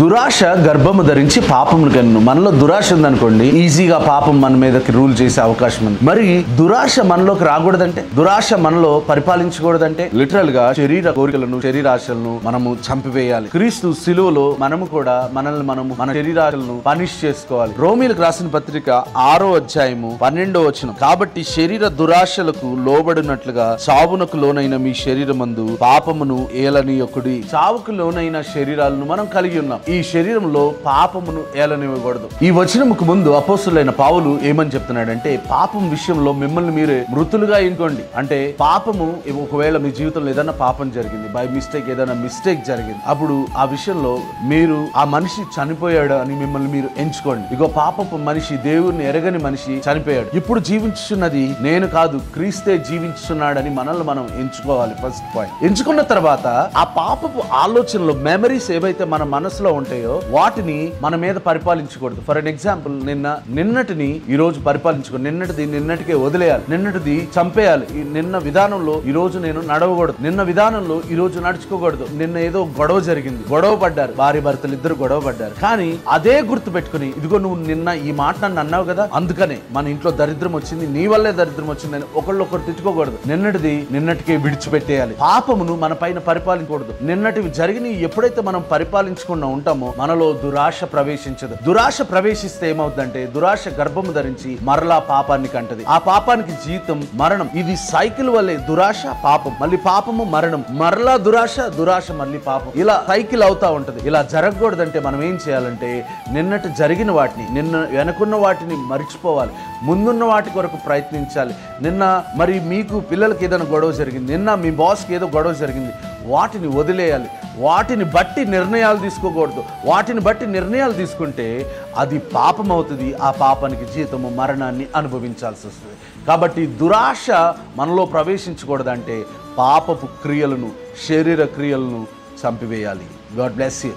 దురాశ గర్భము ధరించి పాపమును కన్ను. మనలో దురాశ ఉందనుకోండి, ఈజీగా పాపం మన మీదకి రూల్ చేసే అవకాశం ఉంది. మరి దురాశ మనలోకి రాకూడదంటే, దురాశ మనలో పరిపాలించకూడదంటే లిటరల్ గా శరీర కోరికలను, శరీరాశలను మనము చంపివేయాలి. క్రీస్తు సిలువలో మనము కూడా మన శరీరాశలను పనిష్ చేసుకోవాలి. రోమీలకు రాసిన పత్రిక 6వ అధ్యాయము 12వ వచనం, కాబట్టి శరీర దురాశలకు లోబడినట్లుగా చావునకు లోనైన మీ శరీరమందు పాపమును ఏలనీయకుడి. చావుకు లోనైన శరీరాలను మనం కలిగి ఉన్నాం. ఈ శరీరంలో పాపమును ఏలనివ్వకూడదు. ఈ వచనముకు ముందు అపోస్తులైన పౌలు ఏమని చెప్తున్నాడంటే, పాపం విషయంలో మిమ్మల్ని మీరే మృతులుగా ఎన్నుకోండి. అంటే పాపము, ఒకవేళ మీ జీవితంలో ఏదైనా పాపం జరిగింది, బై మిస్టేక్ ఏదైనా మిస్టేక్ జరిగింది, అప్పుడు ఆ విషయంలో మీరు ఆ మనిషి చనిపోయాడు అని మిమ్మల్ని మీరు ఎంచుకోండి. ఇగో పాపపు మనిషి, దేవుణ్ణి ఎరగని మనిషి చనిపోయాడు, ఇప్పుడు జీవించున్నది నేను కాదు, క్రీస్తే జీవించున్నాడని మనల్ని మనం ఎంచుకోవాలి. First point. ఎంచుకున్న తర్వాత ఆ పాపపు ఆలోచనలు, మెమరీస్ ఏవైతే మన మనసులో ఉంటాయో వాటిని మన మీద పరిపాలించకూడదు. ఫర్ అన్ ఎగ్జాంపుల్, నిన్నటిని ఈ రోజు పరిపాలించుకోండి. నిన్నటికే వదిలేయాలి, నిన్నటిది చంపేయాలి. నిన్న విధానంలో ఈ రోజు నేను నడవకూడదు, నిన్న విధానంలో ఈ రోజు నడుచుకోకూడదు. నిన్న ఏదో గొడవ జరిగింది, గొడవ పడ్డారు, భార్య భర్తలు ఇద్దరు గొడవ పడ్డారు. కానీ అదే గుర్తు పెట్టుకుని, ఇదిగో నువ్వు నిన్న ఈ మాట నన్ను అన్నావు కదా, అందుకనే మన ఇంట్లో దరిద్రం వచ్చింది, నీ వల్లే దరిద్రం వచ్చిందని ఒకళ్ళొకరు తిట్టుకోకూడదు. నిన్నటిది నిన్నటికే విడిచిపెట్టేయాలి. పాపమును మన పైన పరిపాలించకూడదు. నిన్నటివి జరిగిన ఎప్పుడైతే మనం పరిపాలించకుండా ఉంటామో మనలో దురాశ ప్రవేశించదు. దురాశ ప్రవేశిస్తే ఏమవుతుందంటే, దురాశ గర్భము ధరించి మరలా పాపాన్ని కంటది. ఆ పాపానికి జీతం మరణం. ఇది సైకిల్ వల్లే, దురాశ పాపం, మళ్ళీ పాపము మరణం, మరలా దురాశ, దురాశ మళ్ళీ పాపం, ఇలా సైకిల్ అవుతా ఉంటది. ఇలా జరగకూడదంటే మనం ఏం చేయాలంటే, నిన్నటి జరిగిన వాటిని, నిన్న వెనకున్న వాటిని మర్చిపోవాలి, ముందున్న వాటి కొరకు ప్రయత్నించాలి. నిన్న మరి మీకు పిల్లలకి ఏదైనా గొడవ జరిగింది, నిన్న మీ బాస్కి ఏదో గొడవ జరిగింది, వాటిని వదిలేయాలి. వాటిని బట్టి నిర్ణయాలు తీసుకోకూడదు. వాటిని బట్టి నిర్ణయాలు తీసుకుంటే అది పాపం అవుతుంది. ఆ పాపానికి జీతము మరణాన్ని అనుభవించాల్సి వస్తుంది. కాబట్టి దురాశ మనలో ప్రవేశించకూడదంటే పాపపు క్రియలను, శరీర క్రియలను చంపివేయాలి. God bless you.